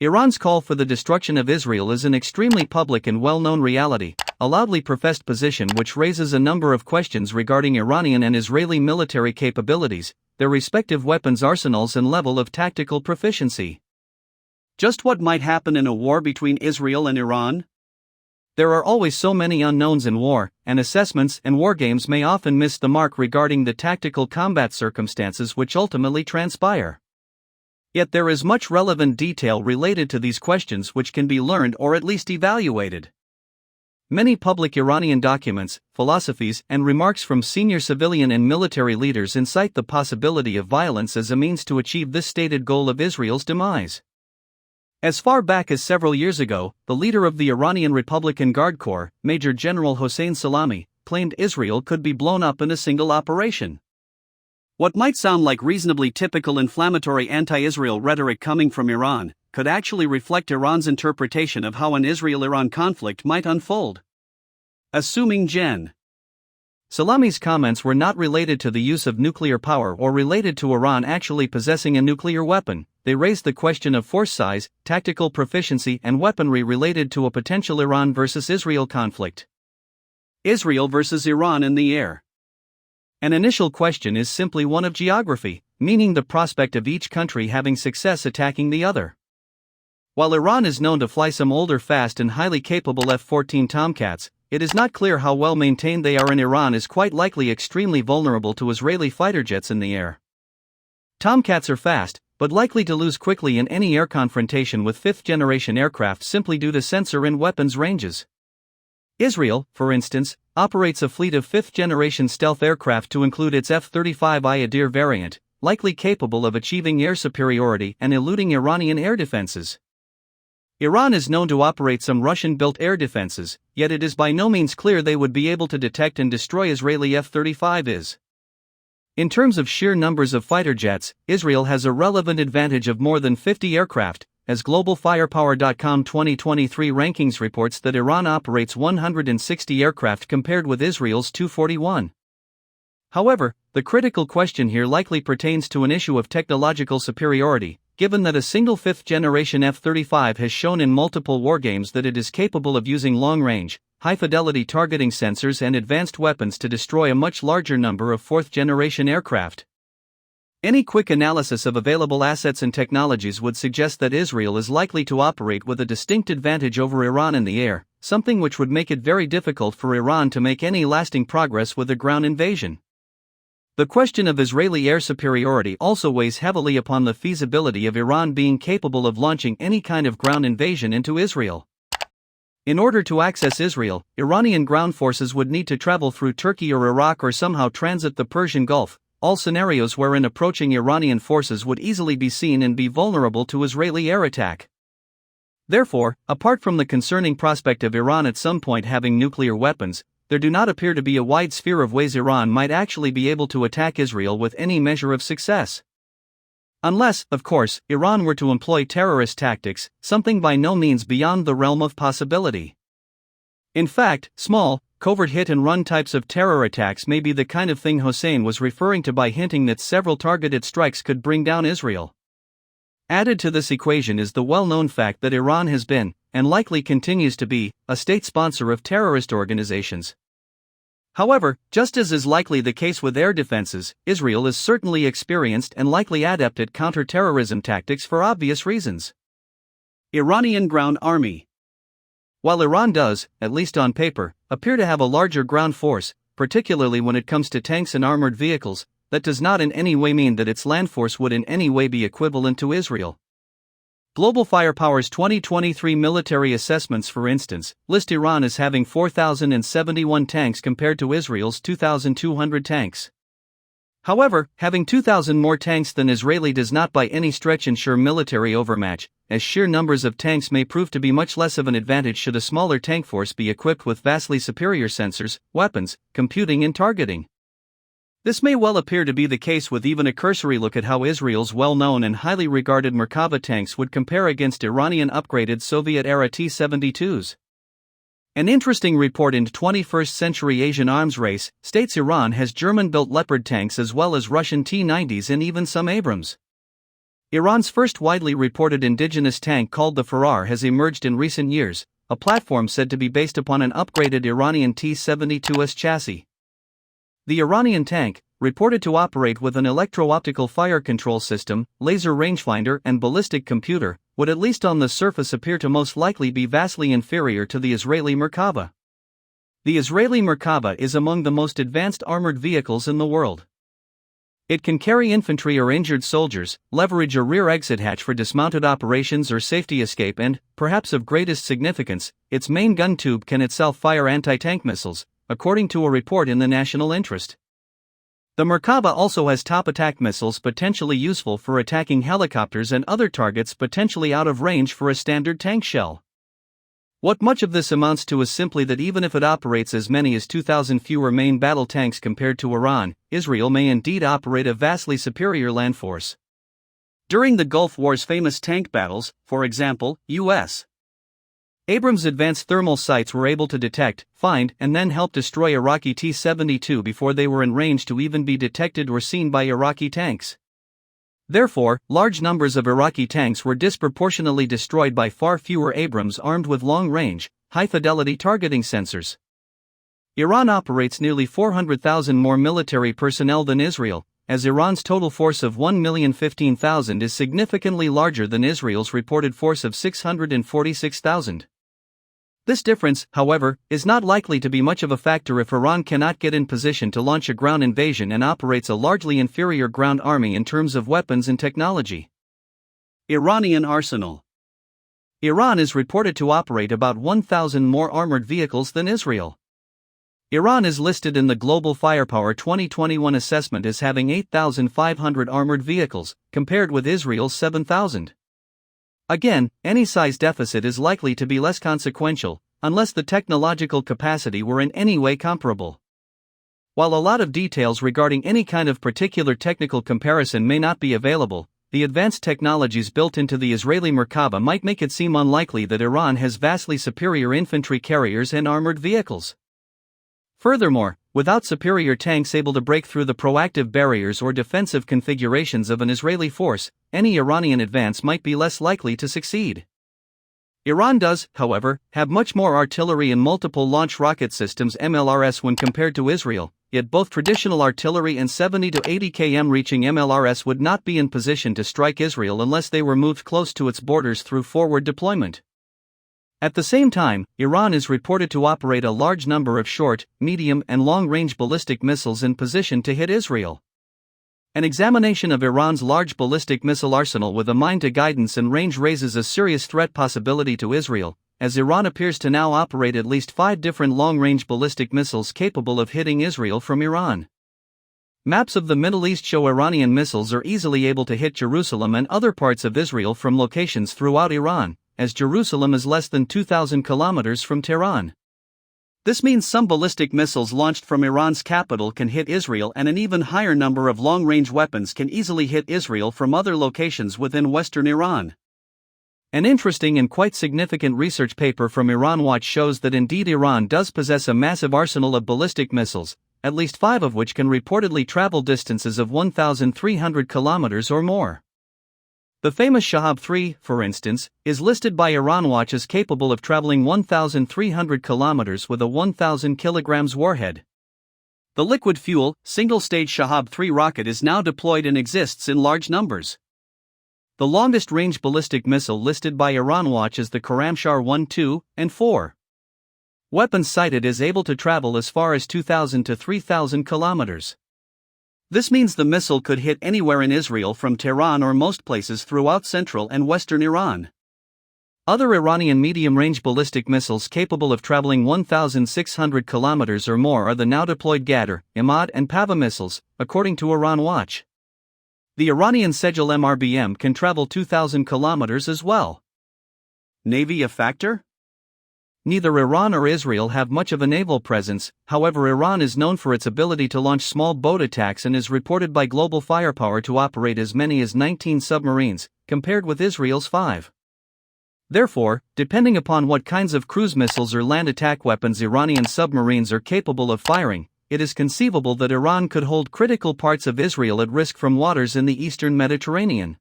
Iran's call for the destruction of Israel is an extremely public and well-known reality, a loudly professed position which raises a number of questions regarding Iranian and Israeli military capabilities, their respective weapons arsenals and level of tactical proficiency. Just what might happen in a war between Israel and Iran? There are always so many unknowns in war, and assessments and wargames may often miss the mark regarding the tactical combat circumstances which ultimately transpire. Yet there is much relevant detail related to these questions which can be learned or at least evaluated. Many public Iranian documents, philosophies, and remarks from senior civilian and military leaders incite the possibility of violence as a means to achieve this stated goal of Israel's demise. As far back as several years ago, the leader of the Iranian Republican Guard Corps, Major General Hossein Salami, claimed Israel could be blown up in a single operation. What might sound like reasonably typical inflammatory anti-Israel rhetoric coming from Iran, could actually reflect Iran's interpretation of how an Israel-Iran conflict might unfold. Assuming Gen. Salami's comments were not related to the use of nuclear power or related to Iran actually possessing a nuclear weapon. They raised the question of force size, tactical proficiency, and weaponry related to a potential Iran versus Israel conflict. Israel versus Iran in the air. An initial question is simply one of geography, meaning the prospect of each country having success attacking the other. While Iran is known to fly some older, fast, and highly capable F-14 Tomcats, it is not clear how well maintained they are, and Iran is quite likely extremely vulnerable to Israeli fighter jets in the air. Tomcats are fast, but likely to lose quickly in any air confrontation with fifth-generation aircraft simply due to sensor and weapons ranges. Israel, for instance, operates a fleet of fifth-generation stealth aircraft to include its F-35 Ayadir variant, likely capable of achieving air superiority and eluding Iranian air defenses. Iran is known to operate some Russian-built air defenses, yet it is by no means clear they would be able to detect and destroy Israeli F-35s. In terms of sheer numbers of fighter jets, Israel has a relevant advantage of more than 50 aircraft, as GlobalFirepower.com 2023 rankings reports that Iran operates 160 aircraft compared with Israel's 241. However, the critical question here likely pertains to an issue of technological superiority, given that a single fifth-generation F-35 has shown in multiple wargames that it is capable of using long-range, high-fidelity targeting sensors and advanced weapons to destroy a much larger number of fourth-generation aircraft. Any quick analysis of available assets and technologies would suggest that Israel is likely to operate with a distinct advantage over Iran in the air, something which would make it very difficult for Iran to make any lasting progress with a ground invasion. The question of Israeli air superiority also weighs heavily upon the feasibility of Iran being capable of launching any kind of ground invasion into Israel. In order to access Israel, Iranian ground forces would need to travel through Turkey or Iraq or somehow transit the Persian Gulf, all scenarios wherein approaching Iranian forces would easily be seen and be vulnerable to Israeli air attack. Therefore, apart from the concerning prospect of Iran at some point having nuclear weapons, there do not appear to be a wide sphere of ways Iran might actually be able to attack Israel with any measure of success. Unless, of course, Iran were to employ terrorist tactics, something by no means beyond the realm of possibility. In fact, small, covert hit-and-run types of terror attacks may be the kind of thing Hossein was referring to by hinting that several targeted strikes could bring down Israel. Added to this equation is the well-known fact that Iran has been, and likely continues to be, a state sponsor of terrorist organizations. However, just as is likely the case with air defenses, Israel is certainly experienced and likely adept at counter-terrorism tactics for obvious reasons. Iranian ground army. While Iran does, at least on paper, appear to have a larger ground force, particularly when it comes to tanks and armored vehicles, that does not in any way mean that its land force would in any way be equivalent to Israel. Global Firepower's 2023 military assessments, for instance, list Iran as having 4,071 tanks compared to Israel's 2,200 tanks. However, having 2,000 more tanks than Israeli does not by any stretch ensure military overmatch, as sheer numbers of tanks may prove to be much less of an advantage should a smaller tank force be equipped with vastly superior sensors, weapons, computing and targeting. This may well appear to be the case with even a cursory look at how Israel's well-known and highly regarded Merkava tanks would compare against Iranian upgraded Soviet-era T-72s. An interesting report in 21st Century Asian Arms Race states Iran has German-built Leopard tanks as well as Russian T-90s and even some Abrams. Iran's first widely reported indigenous tank called the Farar has emerged in recent years, a platform said to be based upon an upgraded Iranian T-72S chassis. The Iranian tank, reported to operate with an electro-optical fire control system, laser rangefinder and ballistic computer, would at least on the surface appear to most likely be vastly inferior to the Israeli Merkava. The Israeli Merkava is among the most advanced armored vehicles in the world. It can carry infantry or injured soldiers, leverage a rear exit hatch for dismounted operations or safety escape and, perhaps of greatest significance, its main gun tube can itself fire anti-tank missiles, according to a report in the national interest. The Merkava also has top attack missiles potentially useful for attacking helicopters and other targets potentially out of range for a standard tank shell. What much of this amounts to is simply that even if it operates as many as 2,000 fewer main battle tanks compared to Iran, Israel may indeed operate a vastly superior land force. During the Gulf War's famous tank battles, for example, U.S. Abrams advanced thermal sights were able to detect, find, and then help destroy Iraqi T-72 before they were in range to even be detected or seen by Iraqi tanks. Therefore, large numbers of Iraqi tanks were disproportionately destroyed by far fewer Abrams armed with long-range, high-fidelity targeting sensors. Iran operates nearly 400,000 more military personnel than Israel, as Iran's total force of 1,015,000 is significantly larger than Israel's reported force of 646,000. This difference, however, is not likely to be much of a factor if Iran cannot get in position to launch a ground invasion and operates a largely inferior ground army in terms of weapons and technology. Iranian arsenal. Iran is reported to operate about 1,000 more armored vehicles than Israel. Iran is listed in the Global Firepower 2021 assessment as having 8,500 armored vehicles, compared with Israel's 7,000. Again, any size deficit is likely to be less consequential, unless the technological capacity were in any way comparable. While a lot of details regarding any kind of particular technical comparison may not be available, the advanced technologies built into the Israeli Merkava might make it seem unlikely that Iran has vastly superior infantry carriers and armored vehicles. Furthermore, without superior tanks able to break through the proactive barriers or defensive configurations of an Israeli force, any Iranian advance might be less likely to succeed. Iran does, however, have much more artillery and multiple launch rocket systems MLRS when compared to Israel, yet both traditional artillery and 70 to 80 km reaching MLRS would not be in position to strike Israel unless they were moved close to its borders through forward deployment. At the same time, Iran is reported to operate a large number of short, medium, and long-range ballistic missiles in position to hit Israel. An examination of Iran's large ballistic missile arsenal with a mind to guidance and range raises a serious threat possibility to Israel, as Iran appears to now operate at least 5 different long-range ballistic missiles capable of hitting Israel from Iran. Maps of the Middle East show Iranian missiles are easily able to hit Jerusalem and other parts of Israel from locations throughout Iran, as Jerusalem is less than 2,000 kilometers from Tehran. This means some ballistic missiles launched from Iran's capital can hit Israel, and an even higher number of long-range weapons can easily hit Israel from other locations within western Iran. An interesting and quite significant research paper from Iran Watch shows that indeed Iran does possess a massive arsenal of ballistic missiles, at least 5 of which can reportedly travel distances of 1,300 kilometers or more. The famous Shahab-3, for instance, is listed by Iran Watch as capable of traveling 1,300 kilometers with a 1,000 kilograms warhead. The liquid-fuel, single-stage Shahab-3 rocket is now deployed and exists in large numbers. The longest-range ballistic missile listed by Iran Watch is the Khorramshahr 1, 2, and 4. Weapons cited is able to travel as far as 2,000 to 3,000 kilometers. This means the missile could hit anywhere in Israel from Tehran or most places throughout central and western Iran. Other Iranian medium-range ballistic missiles capable of traveling 1,600 kilometers or more are the now deployed Ghadr, Imad and Pava missiles, according to Iran Watch. The Iranian Sejal MRBM can travel 2,000 kilometers as well. Navy a factor? Neither Iran or Israel have much of a naval presence, however Iran is known for its ability to launch small boat attacks and is reported by Global Firepower to operate as many as 19 submarines, compared with Israel's 5. Therefore, depending upon what kinds of cruise missiles or land attack weapons Iranian submarines are capable of firing, it is conceivable that Iran could hold critical parts of Israel at risk from waters in the eastern Mediterranean.